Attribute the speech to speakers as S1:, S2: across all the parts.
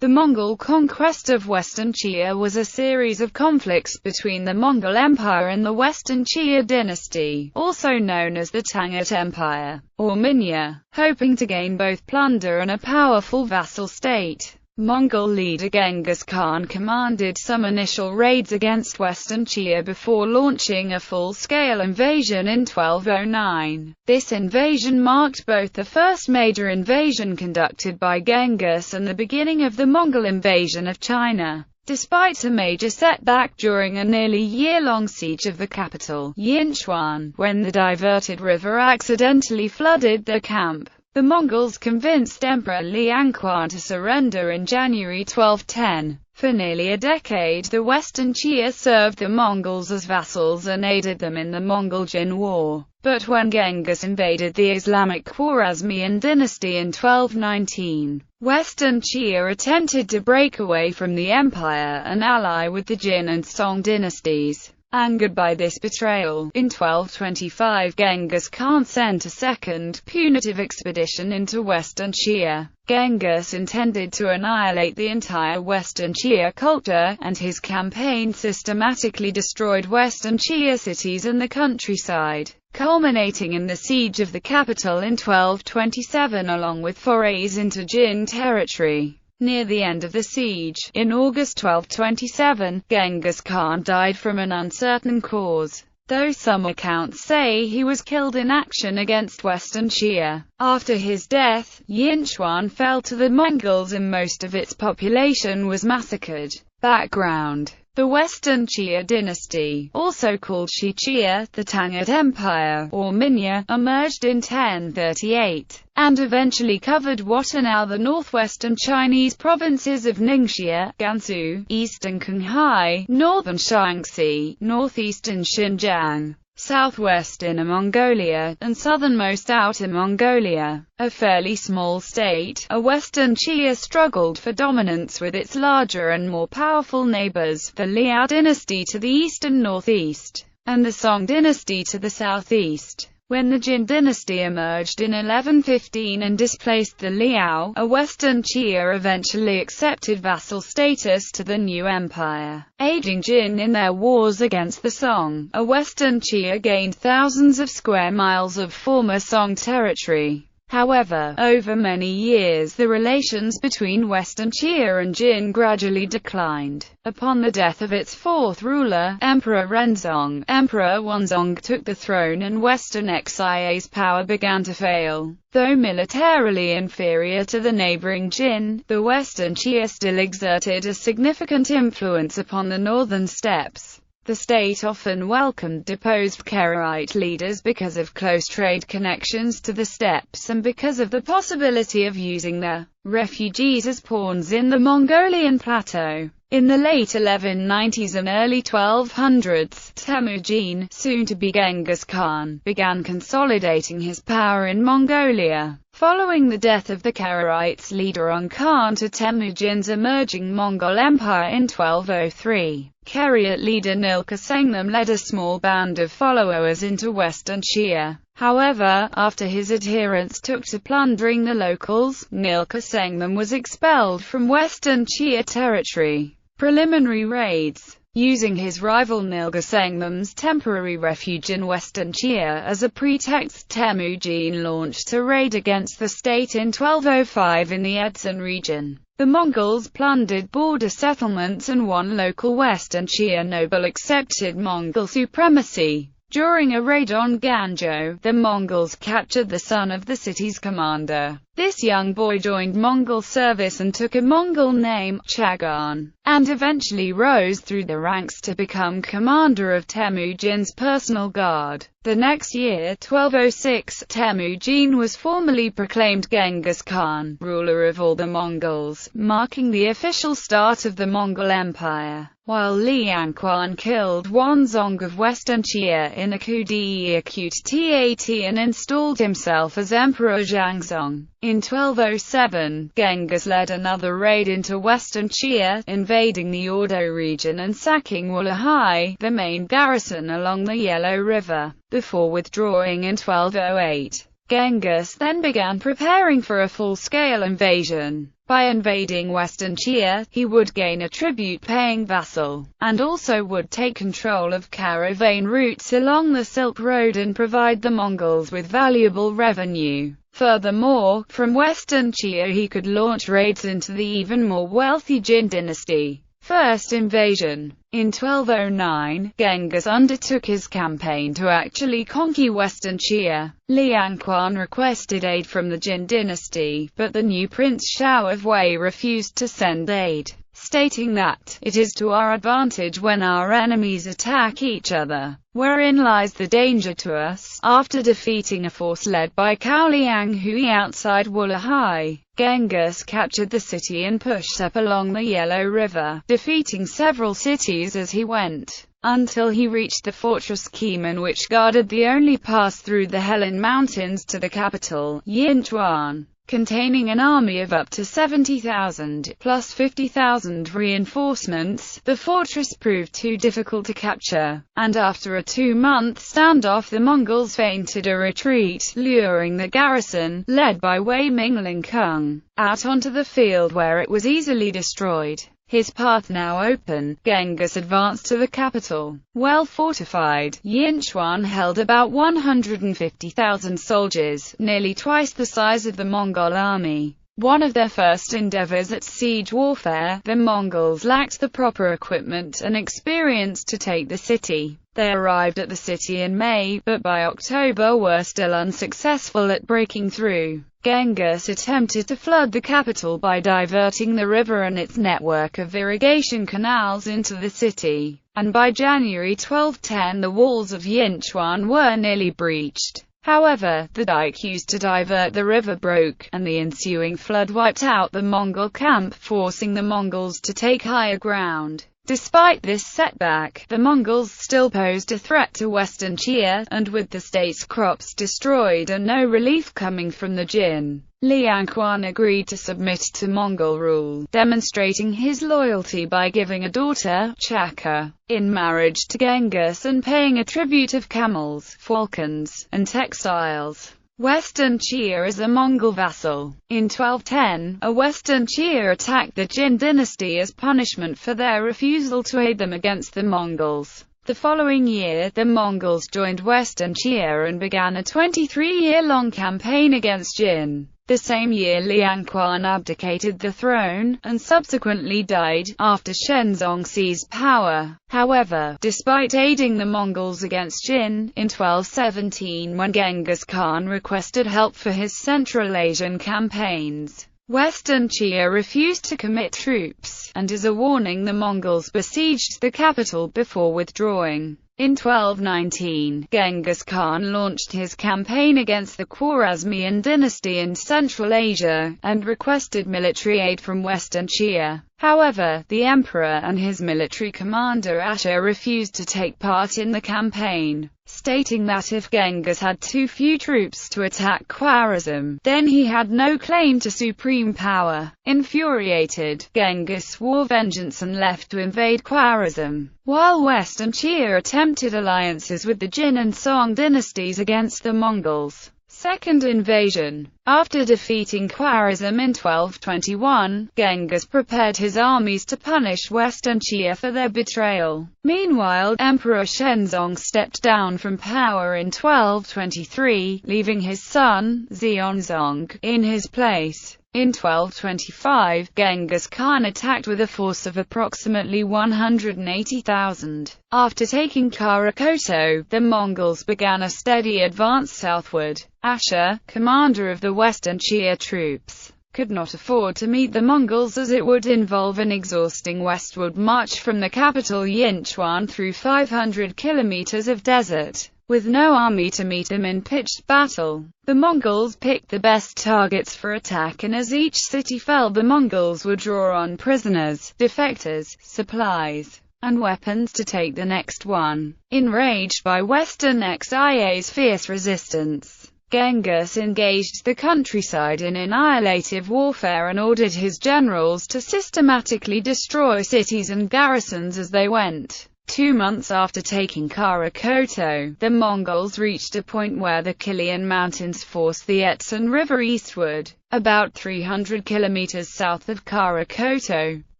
S1: The Mongol conquest of Western Xia was a series of conflicts between the Mongol Empire and the Western Xia dynasty, also known as the Tangut Empire, or Minya.Hoping to gain both plunder and a powerful vassal state. Mongol leader Genghis Khan commanded some initial raids against Western Xia before launching a full-scale invasion in 1209. This invasion marked both the first major invasion conducted by Genghis and the beginning of the Mongol invasion of China. Despite a major setback during a nearly year-long siege of the capital, Yinchuan, when the diverted river accidentally flooded their camp, the Mongols convinced Emperor Liangquan to surrender in January 1210. For nearly a decade the Western Xia served the Mongols as vassals and aided them in the Mongol-Jin War. But when Genghis invaded the Islamic Khwarezmian dynasty in 1219, Western Xia attempted to break away from the empire and ally with the Jin and Song dynasties. Angered by this betrayal, in 1225 Genghis Khan sent a second, punitive expedition into Western Xia. Genghis intended to annihilate the entire Western Xia culture, and his campaign systematically destroyed Western Xia cities and the countryside, culminating in the siege of the capital in 1227 along with forays into Jin territory. Near the end of the siege, in August 1227, Genghis Khan died from an uncertain cause, though some accounts say he was killed in action against Western Xia. After his death, Yinchuan fell to the Mongols and most of its population was massacred. Background: the Western Xia dynasty, also called Shi Xia, the Tangut Empire, or Minya, emerged in 1038, and eventually covered what are now the northwestern Chinese provinces of Ningxia, Gansu, eastern Qinghai, northern Shaanxi, northeastern Xinjiang, southwest Inner Mongolia, and southernmost Outer Mongolia. A fairly small state, Western Xia struggled for dominance with its larger and more powerful neighbors, the Liao dynasty to the east and northeast, and the Song dynasty to the southeast. When the Jin dynasty emerged in 1115 and displaced the Liao, Western Xia eventually accepted vassal status to the new empire, aiding Jin in their wars against the Song. Western Xia gained thousands of square miles of former Song territory. However, over many years the relations between Western Xia and Jin gradually declined. Upon the death of its fourth ruler, Emperor Renzong, Emperor Wanzong took the throne and Western Xia's power began to fail. Though militarily inferior to the neighboring Jin, the Western Xia still exerted a significant influence upon the northern steppes. The state often welcomed deposed Karaite leaders because of close trade connections to the steppes and because of the possibility of using the refugees as pawns in the Mongolian plateau. In the late 1190s and early 1200s, Temujin, soon to be Genghis Khan, began consolidating his power in Mongolia. Following the death of the Karaites' leader on Khan to Temujin's emerging Mongol Empire in 1203, Karaite leader Nilka Sengnam led a small band of followers into Western Xia. However, after his adherents took to plundering the locals, Nilka Sengnam was expelled from Western Xia territory. Preliminary raids. Using his rival Nilka Sengnam's temporary refuge in Western Xia as a pretext, Temujin launched a raid against the state in 1205 in the Edson region. The Mongols plundered border settlements and one local Western Xia noble accepted Mongol supremacy. During a raid on Ganzhou, the Mongols captured the son of the city's commander. This young boy joined Mongol service and took a Mongol name, Chagan, and eventually rose through the ranks to become commander of Temujin's personal guard. The next year, 1206, Temujin was formally proclaimed Genghis Khan, ruler of all the Mongols, marking the official start of the Mongol Empire. While Liangquan killed Wanzong of Western Xia in a coup d'etat and installed himself as Emperor Zhangzong. In 1207, Genghis led another raid into Western Xia, invading the Ordo region and sacking Wulahai, the main garrison along the Yellow River, before withdrawing in 1208. Genghis then began preparing for a full-scale invasion. By invading Western Xia, he would gain a tribute-paying vassal, and also would take control of caravan routes along the Silk Road and provide the Mongols with valuable revenue. Furthermore, from Western Xia he could launch raids into the even more wealthy Jin dynasty. First invasion. In 1209, Genghis undertook his campaign to actually conquer Western Xia. Liang Quan requested aid from the Jin dynasty, but the new Prince Xiao of Wei refused to send aid, stating that, "It is to our advantage when our enemies attack each other. Wherein lies the danger to us?" After defeating a force led by Cao Liang Hui outside Wulahai, Genghis captured the city and pushed up along the Yellow River, defeating several cities as he went, until he reached the fortress Kemen, which guarded the only pass through the Helen Mountains to the capital, Yinchuan. Containing an army of up to 70,000, plus 50,000 reinforcements, the fortress proved too difficult to capture, and after a 2-month standoff the Mongols feinted a retreat, luring the garrison, led by Wei Mingling-kung, out onto the field where it was easily destroyed. His path now open, Genghis advanced to the capital. Well fortified, Yinchuan held about 150,000 soldiers, nearly twice the size of the Mongol army. One of their first endeavors at siege warfare, the Mongols lacked the proper equipment and experience to take the city. They arrived at the city in May, but by October were still unsuccessful at breaking through. Genghis attempted to flood the capital by diverting the river and its network of irrigation canals into the city, and by January 1210 the walls of Yinchuan were nearly breached. However, the dike used to divert the river broke, and the ensuing flood wiped out the Mongol camp, forcing the Mongols to take higher ground. Despite this setback, the Mongols still posed a threat to Western Xia, and with the state's crops destroyed and no relief coming from the Jin, Liang Quan agreed to submit to Mongol rule, demonstrating his loyalty by giving a daughter, Chaka, in marriage to Genghis and paying a tribute of camels, falcons, and textiles. Western Xia as a Mongol vassal. In 1210, a Western Xia attacked the Jin dynasty as punishment for their refusal to aid them against the Mongols. The following year, the Mongols joined Western Xia and began a 23-year-long campaign against Jin. The same year Liang Quan abdicated the throne, and subsequently died, after Shenzong seized power. However, despite aiding the Mongols against Jin, in 1217 when Genghis Khan requested help for his Central Asian campaigns, Western Xia refused to commit troops, and as a warning the Mongols besieged the capital before withdrawing. In 1219, Genghis Khan launched his campaign against the Khwarezmian dynasty in Central Asia, and requested military aid from Western Xia. However, the emperor and his military commander Asha refused to take part in the campaign, stating that if Genghis had too few troops to attack Khwarezm, then he had no claim to supreme power. Infuriated, Genghis swore vengeance and left to invade Khwarezm, while Western Xia attempted alliances with the Jin and Song dynasties against the Mongols. Second invasion. After defeating Khwarezm in 1221, Genghis prepared his armies to punish Western Xia for their betrayal. Meanwhile, Emperor Shenzong stepped down from power in 1223, leaving his son, Xianzong, in his place. In 1225, Genghis Khan attacked with a force of approximately 180,000. After taking Karakoto, the Mongols began a steady advance southward. Asha, commander of the Western Xia troops, could not afford to meet the Mongols as it would involve an exhausting westward march from the capital Yinchuan through 500 kilometers of desert, with no army to meet him in pitched battle. The Mongols picked the best targets for attack, and as each city fell the Mongols would draw on prisoners, defectors, supplies, and weapons to take the next one. Enraged by Western Xia's fierce resistance, Genghis engaged the countryside in annihilative warfare and ordered his generals to systematically destroy cities and garrisons as they went. 2 months after taking Karakoto, the Mongols reached a point where the Kilian Mountains forced the Etsin River eastward, about 300 kilometers south of Karakoto.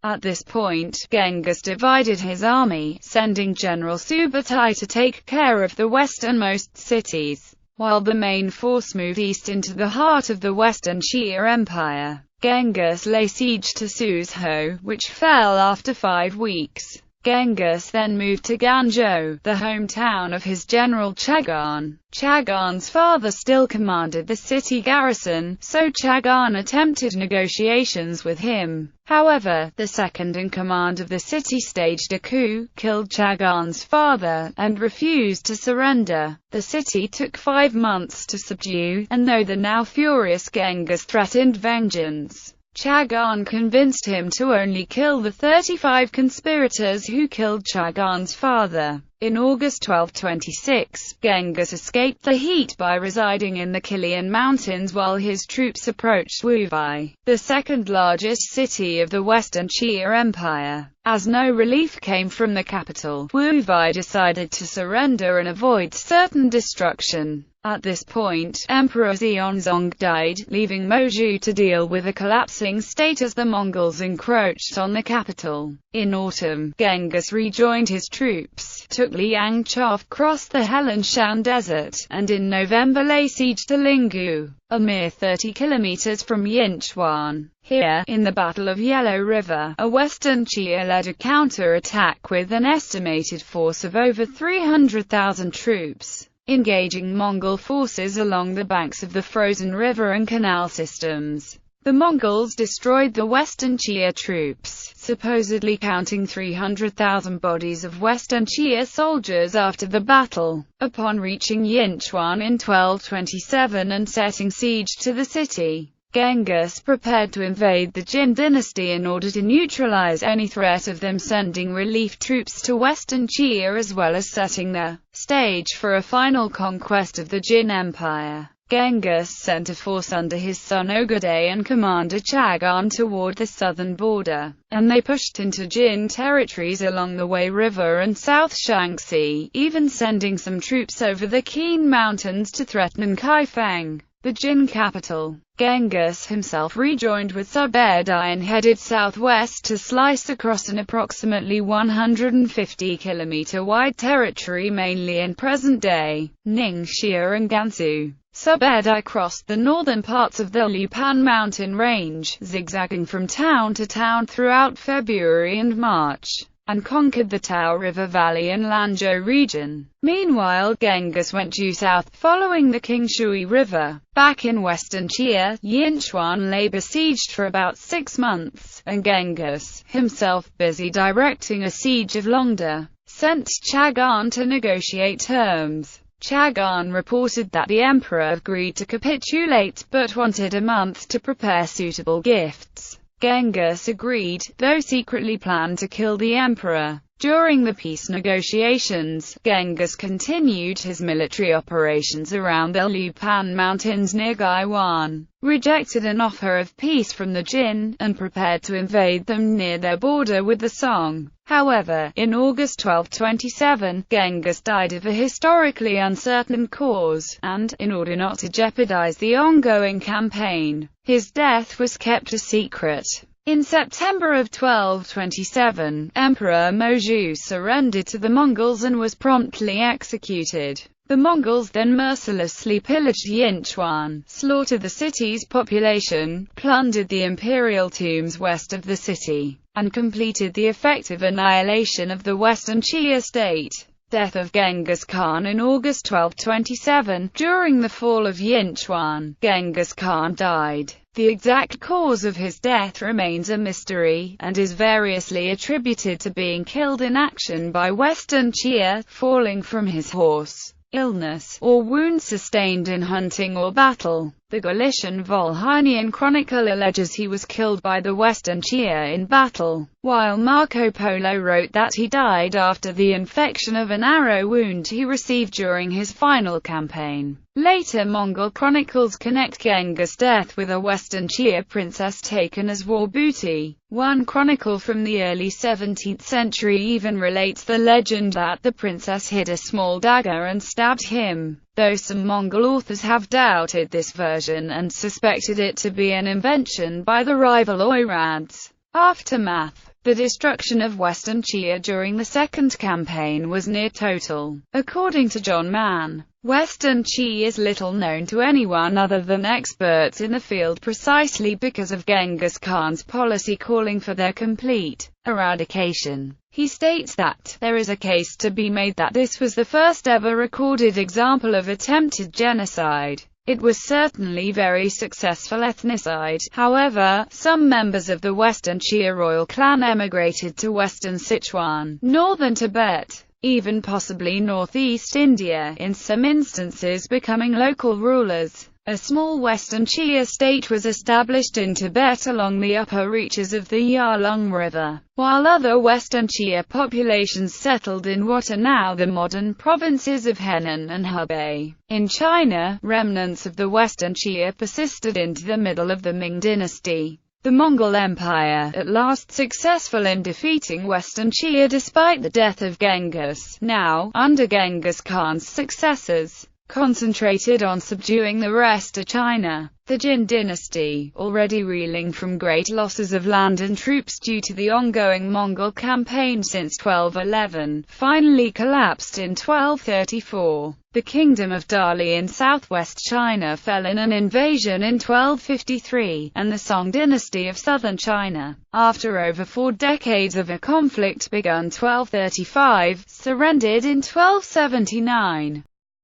S1: At this point, Genghis divided his army, sending General Subutai to take care of the westernmost cities, while the main force moved east into the heart of the Western Xia Empire. Genghis laid siege to Suzhou, which fell after 5 weeks. Genghis then moved to Ganzhou, the hometown of his general Chagan. Chagan's father still commanded the city garrison, so Chagan attempted negotiations with him. However, the second in command of the city staged a coup, killed Chagan's father, and refused to surrender. The city took 5 months to subdue, and though the now furious Genghis threatened vengeance, Chagan convinced him to only kill the 35 conspirators who killed Chagan's father. In August 1226, Genghis escaped the heat by residing in the Kilian Mountains while his troops approached Wubai, the second largest city of the Western Xia Empire. As no relief came from the capital, Wubai decided to surrender and avoid certain destruction. At this point, Emperor Xianzong died, leaving Moju to deal with a collapsing state as the Mongols encroached on the capital. In autumn, Genghis rejoined his troops, took Liangchov, crossed the Helanshan Desert, and in November lay siege to Linggu, a mere 30 kilometers from Yinchuan. Here, in the Battle of Yellow River, a Western Xia led a counter-attack with an estimated force of over 300,000 troops, engaging Mongol forces along the banks of the frozen river and canal systems. The Mongols destroyed the Western Xia troops, supposedly counting 300,000 bodies of Western Xia soldiers after the battle. Upon reaching Yinchuan in 1227 and setting siege to the city, Genghis prepared to invade the Jin dynasty in order to neutralize any threat of them sending relief troops to Western Xia, as well as setting the stage for a final conquest of the Jin Empire. Genghis sent a force under his son Ogedei and commander Chagan toward the southern border, and they pushed into Jin territories along the Wei River and South Shaanxi, even sending some troops over the Qin Mountains to threaten Kaifeng, the Jin capital. Genghis himself rejoined with Subedai and headed southwest to slice across an approximately 150-kilometer wide territory mainly in present-day Ningxia and Gansu. Subedai crossed the northern parts of the Lipan mountain range, zigzagging from town to town throughout February and March, and conquered the Tao River Valley and Lanzhou region. Meanwhile, Genghis went due south, following the Qingshui River. Back in Western Xia, Yinchuan lay besieged for about 6 months, and Genghis, himself busy directing a siege of Longda, sent Chagan to negotiate terms. Chagan reported that the emperor agreed to capitulate, but wanted a month to prepare suitable gifts. Genghis agreed, though secretly planned to kill the emperor. During the peace negotiations, Genghis continued his military operations around the Lipan Mountains near Gaiwan, rejected an offer of peace from the Jin, and prepared to invade them near their border with the Song. However, in August 1227, Genghis died of a historically uncertain cause, and, in order not to jeopardize the ongoing campaign, his death was kept a secret. In September of 1227, Emperor Moju surrendered to the Mongols and was promptly executed. The Mongols then mercilessly pillaged Yinchuan, slaughtered the city's population, plundered the imperial tombs west of the city, and completed the effective annihilation of the Western Xia state. Death of Genghis Khan in August 1227. During the fall of Yinchuan, Genghis Khan died. The exact cause of his death remains a mystery, and is variously attributed to being killed in action by Western Xia, falling from his horse, illness, or wounds sustained in hunting or battle. The Galician Volhynian chronicle alleges he was killed by the Western Xia in battle, while Marco Polo wrote that he died after the infection of an arrow wound he received during his final campaign. Later Mongol chronicles connect Genghis' death with a Western Xia princess taken as war booty. One chronicle from the early 17th century even relates the legend that the princess hid a small dagger and stabbed him, though some Mongol authors have doubted this version and suspected it to be an invention by the rival Oirads. Aftermath. The destruction of Western Xia during the second campaign was near total. According to John Mann, Western Xia is little known to anyone other than experts in the field precisely because of Genghis Khan's policy calling for their complete eradication. He states that there is a case to be made that this was the first ever recorded example of attempted genocide. It was certainly very successful ethnocide. However, some members of the Western Xia royal clan emigrated to Western Sichuan, northern Tibet, even possibly northeast India, in some instances becoming local rulers. A small Western Xia state was established in Tibet along the upper reaches of the Yarlung River, while other Western Xia populations settled in what are now the modern provinces of Henan and Hebei. In China, remnants of the Western Xia persisted into the middle of the Ming dynasty. The Mongol Empire, at last successful in defeating Western Xia despite the death of Genghis, now, under Genghis Khan's successors, concentrated on subduing the rest of China. The Jin dynasty, already reeling from great losses of land and troops due to the ongoing Mongol campaign since 1211, finally collapsed in 1234. The kingdom of Dali in southwest China fell in an invasion in 1253, and the Song dynasty of southern China, after over 4 decades of a conflict begun 1235, surrendered in 1279.